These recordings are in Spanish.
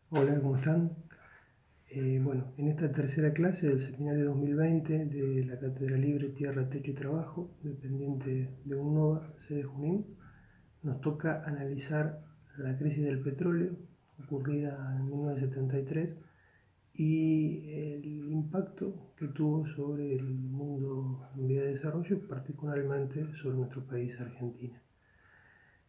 Hola, ¿cómo están? Bueno, en esta tercera clase del seminario 2020 de la Cátedra Libre Tierra, Techo y Trabajo, dependiente de UNOVA, sede Junín, nos toca analizar la crisis del petróleo ocurrida en 1973 y el impacto que tuvo sobre el mundo en vía de desarrollo, particularmente sobre nuestro país, Argentina.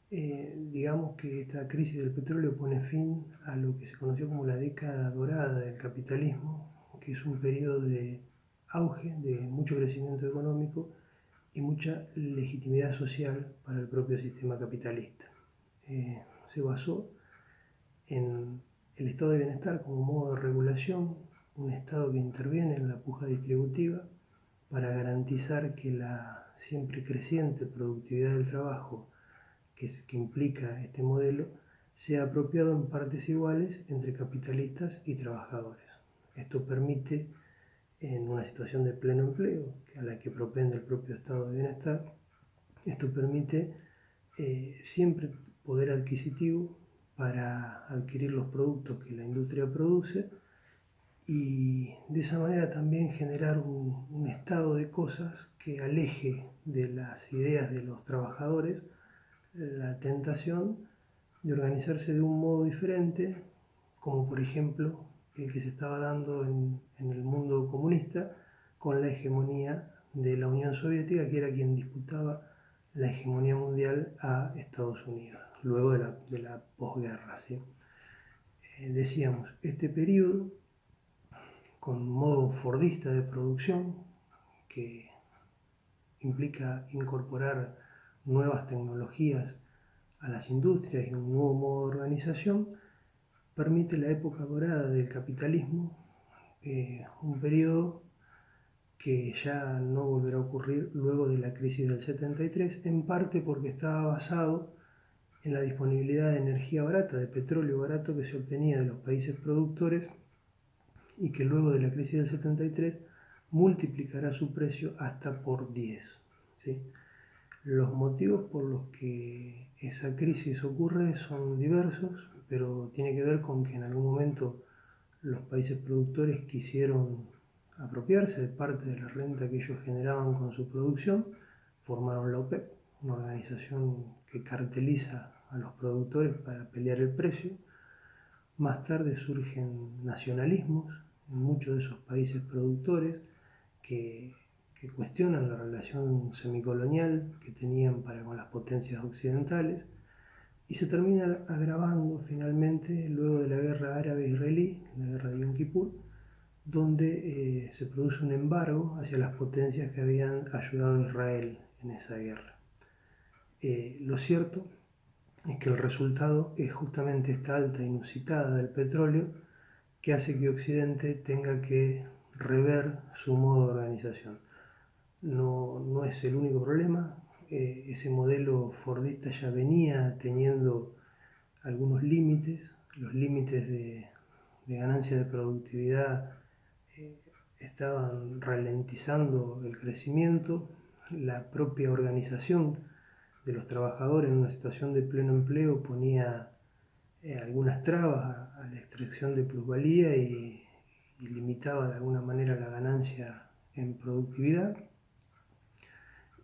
Digamos que esta crisis del petróleo pone fin a lo que se conoció como la década dorada del capitalismo, que es un periodo de auge, de mucho crecimiento económico y mucha legitimidad social para el propio sistema capitalista. Se basó en el estado de bienestar como modo de regulación, un estado que interviene en la puja distributiva para garantizar que la siempre creciente productividad del trabajo que implica este modelo sea apropiado en partes iguales entre capitalistas y trabajadores. Esto permite, en una situación de pleno empleo, a la que propende el propio estado de bienestar, esto permite siempre poder adquisitivo para adquirir los productos que la industria produce y de esa manera también generar un estado de cosas que aleje de las ideas de los trabajadores la tentación de organizarse de un modo diferente, como por ejemplo el que se estaba dando en el mundo comunista con la hegemonía de la Unión Soviética, que era quien disputaba la hegemonía mundial a Estados Unidos, luego de la posguerra. ¿Sí? Decíamos, este periodo, con modo fordista de producción, que implica incorporar nuevas tecnologías a las industrias y un nuevo modo de organización, permite la época dorada del capitalismo, un periodo que ya no volverá a ocurrir luego de la crisis del 73, en parte porque estaba basado en la disponibilidad de energía barata, de petróleo barato que se obtenía de los países productores y que luego de la crisis del 73 multiplicará su precio hasta por 10. ¿Sí? Los motivos por los que esa crisis ocurre son diversos, pero tiene que ver con que en algún momento los países productores quisieron apropiarse de parte de la renta que ellos generaban con su producción, formaron la OPEP, una organización que carteliza a los productores para pelear el precio. Más tarde surgen nacionalismos en muchos de esos países productores que, que cuestionan la relación semicolonial que tenían para con las potencias occidentales y se termina agravando finalmente luego de la guerra árabe-israelí, la guerra de Yom Kippur, donde se produce un embargo hacia las potencias que habían ayudado a Israel en esa guerra. Lo cierto es que el resultado es justamente esta alta inusitada del petróleo que hace que Occidente tenga que rever su modo de organización. No es el único problema, ese modelo fordista ya venía teniendo algunos límites, los límites de ganancia de productividad eh, estaban ralentizando el crecimiento, la propia organización de los trabajadores en una situación de pleno empleo ponía algunas trabas a la extracción de plusvalía y limitaba de alguna manera la ganancia en productividad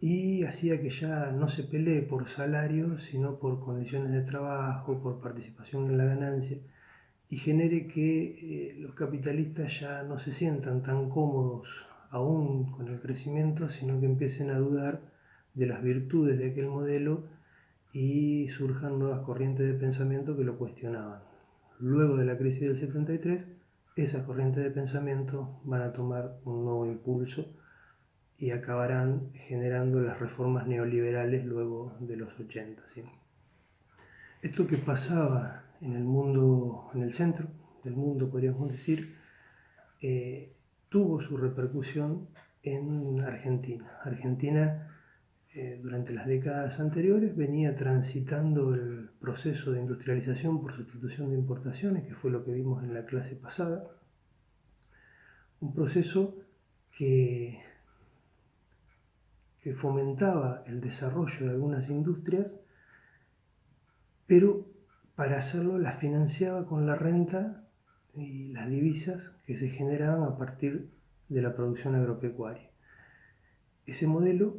y hacía que ya no se pelee por salario, sino por condiciones de trabajo, por participación en la ganancia, y genere que los capitalistas ya no se sientan tan cómodos aún con el crecimiento, sino que empiecen a dudar de las virtudes de aquel modelo y surjan nuevas corrientes de pensamiento que lo cuestionaban. Luego de la crisis del 73, esas corrientes de pensamiento van a tomar un nuevo impulso y acabarán generando las reformas neoliberales luego de los 80. ¿Sí? Esto que pasaba en el mundo, en el centro del mundo, podríamos decir, tuvo su repercusión en Argentina. Argentina, durante las décadas anteriores, venía transitando el proceso de industrialización por sustitución de importaciones, que fue lo que vimos en la clase pasada. Un proceso que fomentaba el desarrollo de algunas industrias, pero para hacerlo las financiaba con la renta y las divisas que se generaban a partir de la producción agropecuaria. Ese modelo,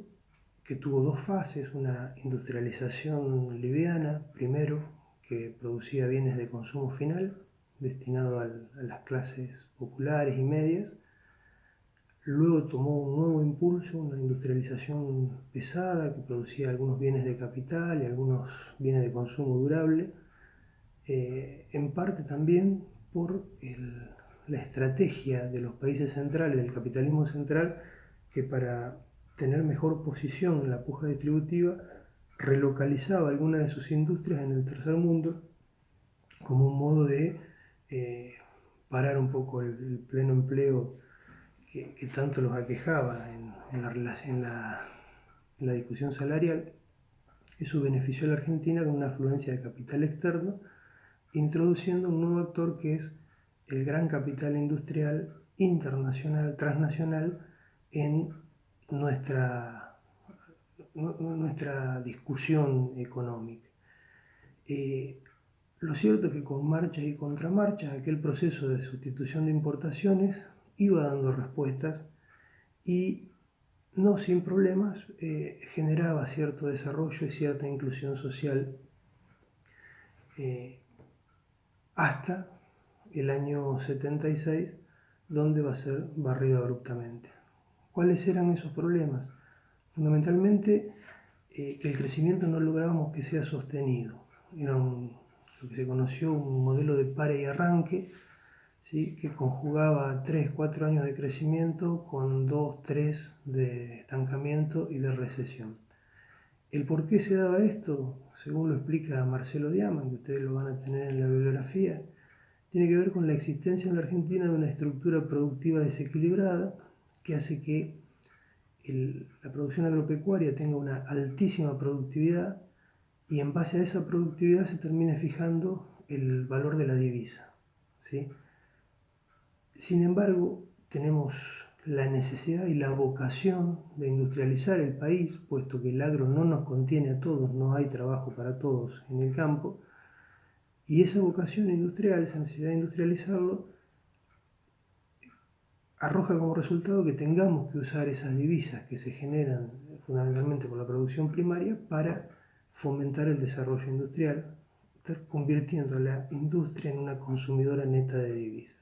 que tuvo dos fases, una industrialización liviana, primero, que producía bienes de consumo final, destinado a las clases populares y medias. Luego tomó un nuevo impulso, una industrialización pesada que producía algunos bienes de capital y algunos bienes de consumo durable, en parte también por la estrategia de los países centrales, del capitalismo central, que para tener mejor posición en la puja distributiva relocalizaba algunas de sus industrias en el tercer mundo como un modo de parar un poco el pleno empleo que tanto los aquejaba en la discusión salarial. Eso benefició a la Argentina con una afluencia de capital externo, introduciendo un nuevo actor que es el gran capital industrial internacional, transnacional, en nuestra discusión económica. Lo cierto es que con marchas y contramarchas aquel proceso de sustitución de importaciones iba dando respuestas y no sin problemas generaba cierto desarrollo y cierta inclusión social hasta el año 76, donde va a ser barrido abruptamente. ¿Cuáles eran esos problemas? Fundamentalmente que el crecimiento no lográbamos que sea sostenido. Era lo que se conoció un modelo de pare y arranque, ¿sí? Que conjugaba 3-4 años de crecimiento con 2-3 de estancamiento y de recesión. ¿El por qué se daba esto? Según lo explica Marcelo Diaman, que ustedes lo van a tener en la bibliografía, tiene que ver con la existencia en la Argentina de una estructura productiva desequilibrada que hace que la producción agropecuaria tenga una altísima productividad y en base a esa productividad se termina fijando el valor de la divisa, ¿sí? Sin embargo, tenemos la necesidad y la vocación de industrializar el país, puesto que el agro no nos contiene a todos, no hay trabajo para todos en el campo, y esa vocación industrial, esa necesidad de industrializarlo, arroja como resultado que tengamos que usar esas divisas que se generan fundamentalmente por la producción primaria para fomentar el desarrollo industrial, convirtiendo a la industria en una consumidora neta de divisas.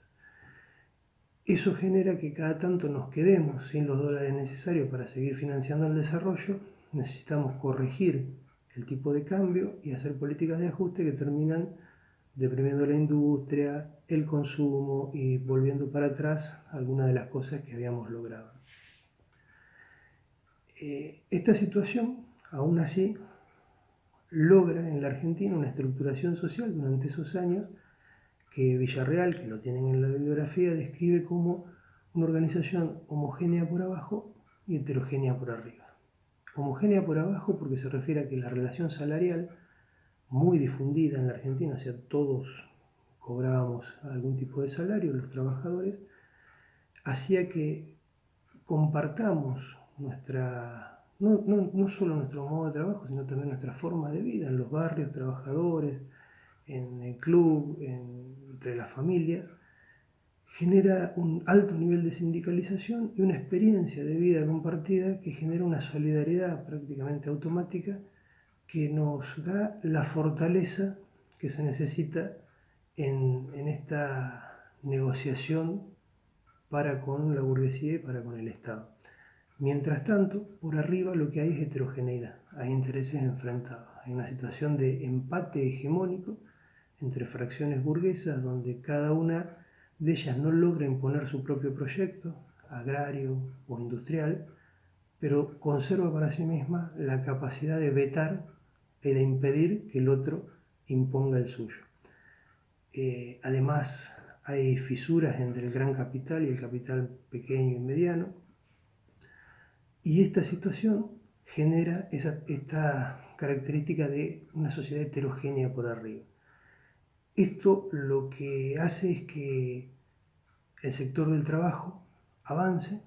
Eso genera que cada tanto nos quedemos sin los dólares necesarios para seguir financiando el desarrollo. Necesitamos corregir el tipo de cambio y hacer políticas de ajuste que terminan deprimiendo la industria, el consumo y volviendo para atrás algunas de las cosas que habíamos logrado. Esta situación, aún así, logra en la Argentina una estructuración social durante esos años que Villarreal, que lo tienen en la bibliografía, describe como una organización homogénea por abajo y heterogénea por arriba. Homogénea por abajo porque se refiere a que la relación salarial, muy difundida en la Argentina, o sea, todos cobrábamos algún tipo de salario, los trabajadores, hacía que compartamos no solo nuestro modo de trabajo, sino también nuestra forma de vida en los barrios, trabajadores, en el club, entre las familias, genera un alto nivel de sindicalización y una experiencia de vida compartida que genera una solidaridad prácticamente automática que nos da la fortaleza que se necesita en esta negociación para con la burguesía y para con el Estado. Mientras tanto, por arriba lo que hay es heterogeneidad, hay intereses enfrentados, hay una situación de empate hegemónico entre fracciones burguesas donde cada una de ellas no logra imponer su propio proyecto, agrario o industrial, pero conserva para sí misma la capacidad de vetar y de impedir que el otro imponga el suyo. Además, hay fisuras entre el gran capital y el capital pequeño y mediano, y esta situación genera esta característica de una sociedad heterogénea por arriba. Esto lo que hace es que el sector del trabajo avance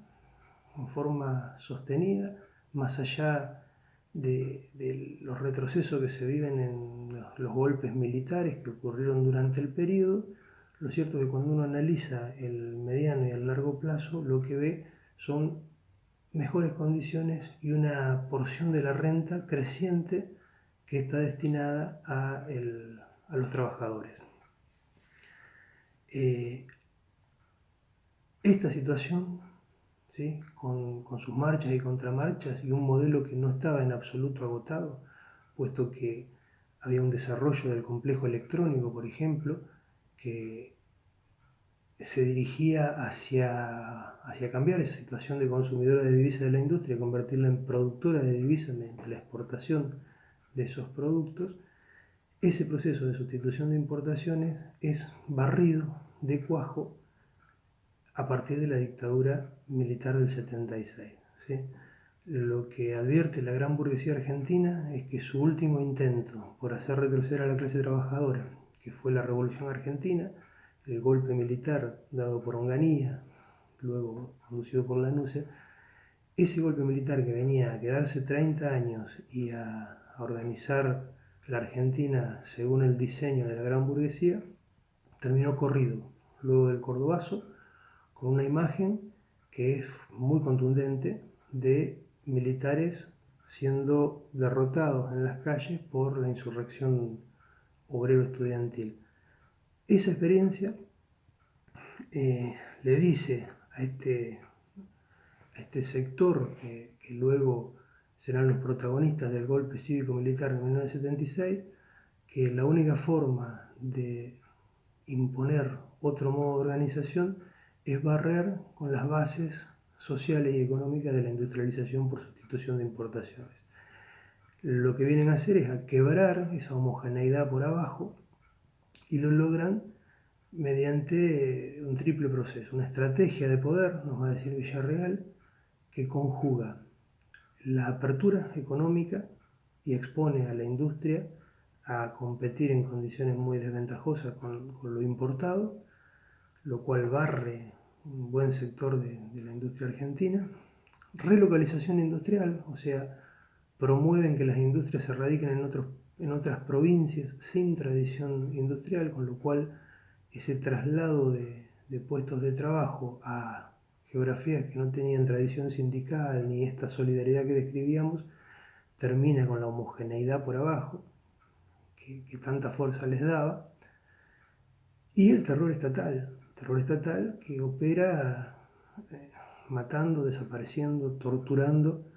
en forma sostenida, más allá de los retrocesos que se viven en los golpes militares que ocurrieron durante el periodo. Lo cierto es que cuando uno analiza el mediano y el largo plazo, lo que ve son mejores condiciones y una porción de la renta creciente que está destinada a los trabajadores. Esta situación, ¿sí?, con sus marchas y contramarchas y un modelo que no estaba en absoluto agotado, puesto que había un desarrollo del complejo electrónico, por ejemplo, que se dirigía hacia cambiar esa situación de consumidora de divisas de la industria, convertirla en productora de divisas mediante la exportación de esos productos. Ese proceso de sustitución de importaciones es barrido de cuajo a partir de la dictadura militar del 76. ¿Sí? Lo que advierte la gran burguesía argentina es que su último intento por hacer retroceder a la clase trabajadora, que fue la Revolución Argentina, el golpe militar dado por Onganía, luego conducido por Lanusse, ese golpe militar que venía a quedarse 30 años y a organizar la Argentina según el diseño de la gran burguesía, terminó corrido luego del Cordobazo, con una imagen que es muy contundente de militares siendo derrotados en las calles por la insurrección obrero-estudiantil. Esa experiencia le dice a este sector que luego serán los protagonistas del golpe cívico-militar de 1976, que la única forma de imponer otro modo de organización es barrer con las bases sociales y económicas de la industrialización por sustitución de importaciones. Lo que vienen a hacer es a quebrar esa homogeneidad por abajo y lo logran mediante un triple proceso, una estrategia de poder, nos va a decir Villarreal, que conjuga la apertura económica y expone a la industria a competir en condiciones muy desventajosas con lo importado, lo cual barre un buen sector de la industria argentina. Relocalización industrial, o sea, promueven que las industrias se radiquen en otras provincias sin tradición industrial, con lo cual ese traslado de puestos de trabajo a geografías que no tenían tradición sindical ni esta solidaridad que describíamos, termina con la homogeneidad por abajo, que tanta fuerza les daba, y el terror estatal que opera matando, desapareciendo, torturando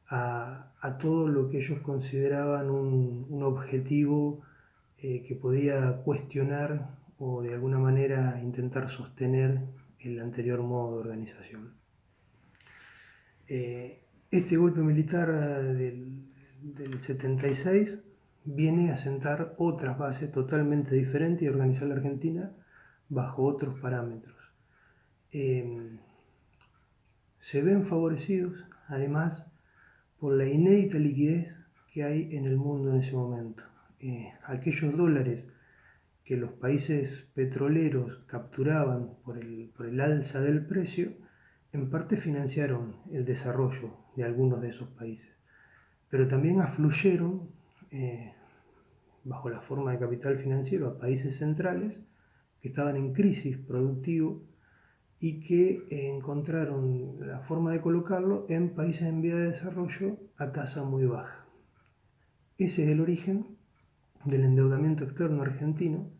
a todo lo que ellos consideraban un objetivo que podía cuestionar o de alguna manera intentar sostener el anterior modo de organización. Este golpe militar del 76 viene a sentar otras bases totalmente diferentes y organizar la Argentina bajo otros parámetros. Se ven favorecidos, además, por la inédita liquidez que hay en el mundo en ese momento. Aquellos dólares que los países petroleros capturaban por el alza del precio, en parte financiaron el desarrollo de algunos de esos países, pero también afluyeron bajo la forma de capital financiero a países centrales que estaban en crisis productivo y que encontraron la forma de colocarlo en países en vía de desarrollo a tasa muy baja. Ese es el origen del endeudamiento externo argentino,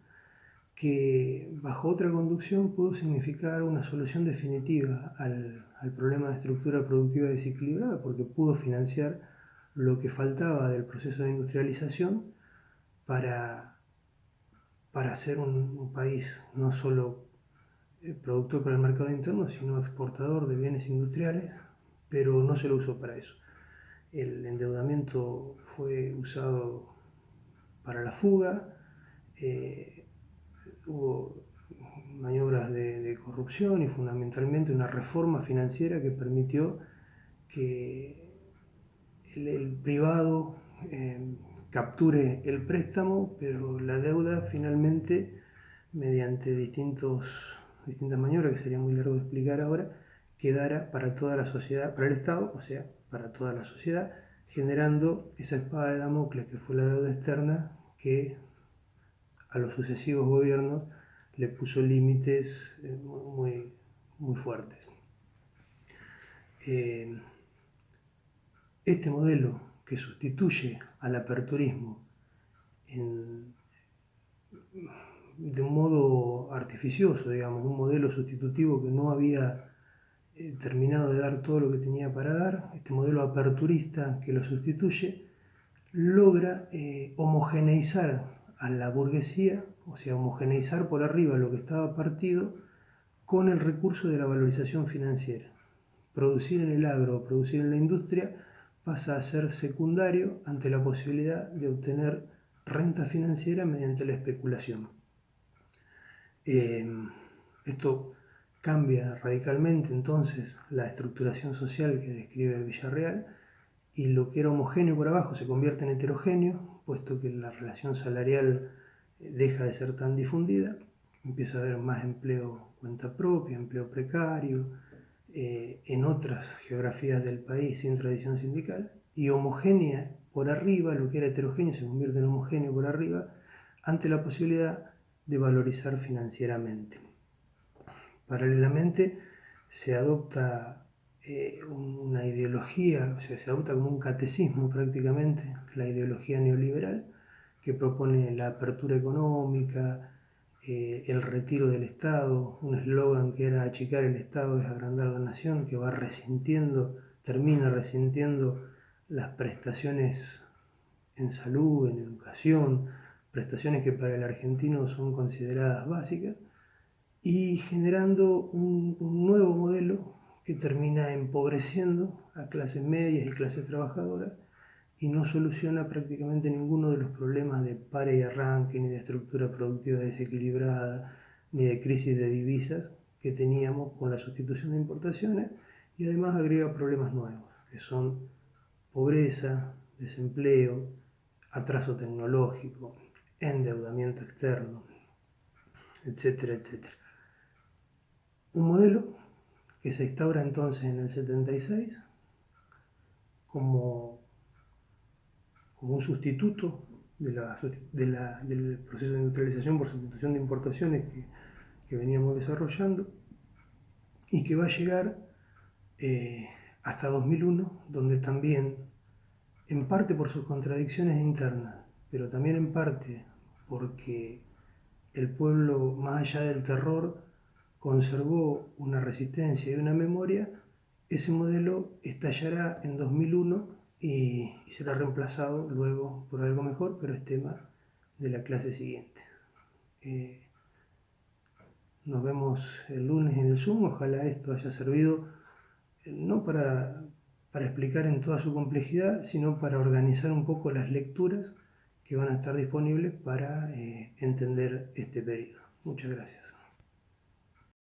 que bajo otra conducción pudo significar una solución definitiva al problema de estructura productiva desequilibrada, porque pudo financiar lo que faltaba del proceso de industrialización para ser un país no solo productor para el mercado interno, sino exportador de bienes industriales, pero no se lo usó para eso. El endeudamiento fue usado para la fuga, hubo maniobras de corrupción y fundamentalmente una reforma financiera que permitió que el privado capture el préstamo, pero la deuda finalmente, mediante distintas maniobras que sería muy largo de explicar ahora, quedara para toda la sociedad, para el Estado, o sea, para toda la sociedad, generando esa espada de Damocles que fue la deuda externa, que a los sucesivos gobiernos le puso límites muy fuertes. Este modelo que sustituye al aperturismo de un modo artificioso, digamos, un modelo sustitutivo que no había terminado de dar todo lo que tenía para dar, este modelo aperturista que lo sustituye, logra homogeneizar a la burguesía, o sea, homogeneizar por arriba lo que estaba partido con el recurso de la valorización financiera. Producir en el agro o producir en la industria pasa a ser secundario ante la posibilidad de obtener renta financiera mediante la especulación. Esto cambia radicalmente entonces la estructuración social que describe Villarreal, y lo que era homogéneo por abajo se convierte en heterogéneo, puesto que la relación salarial deja de ser tan difundida, empieza a haber más empleo cuenta propia, empleo precario, en otras geografías del país sin tradición sindical, y homogénea por arriba, lo que era heterogéneo se convierte en homogéneo por arriba, ante la posibilidad de valorizar financieramente. Paralelamente se adopta una ideología, o sea, se adopta como un catecismo prácticamente, la ideología neoliberal, que propone la apertura económica, el retiro del Estado, un eslogan que era achicar el Estado es agrandar la nación, que va termina resintiendo las prestaciones en salud, en educación, prestaciones que para el argentino son consideradas básicas, y generando un nuevo modelo que termina empobreciendo a clases medias y clases trabajadoras y no soluciona prácticamente ninguno de los problemas de pare y arranque, ni de estructura productiva desequilibrada, ni de crisis de divisas que teníamos con la sustitución de importaciones, y además agrega problemas nuevos, que son pobreza, desempleo, atraso tecnológico, endeudamiento externo, etcétera, etcétera. Un modelo que se instaura entonces en el 76 como un sustituto del proceso de industrialización por sustitución de importaciones que veníamos desarrollando, y que va a llegar hasta 2001, donde también, en parte por sus contradicciones internas, pero también en parte porque el pueblo, más allá del terror, conservó una resistencia y una memoria, ese modelo estallará en 2001 y será reemplazado luego por algo mejor, pero es tema de la clase siguiente. Nos vemos el lunes en el Zoom. Ojalá esto haya servido no para explicar en toda su complejidad, sino para organizar un poco las lecturas que van a estar disponibles para entender este periodo. Muchas gracias.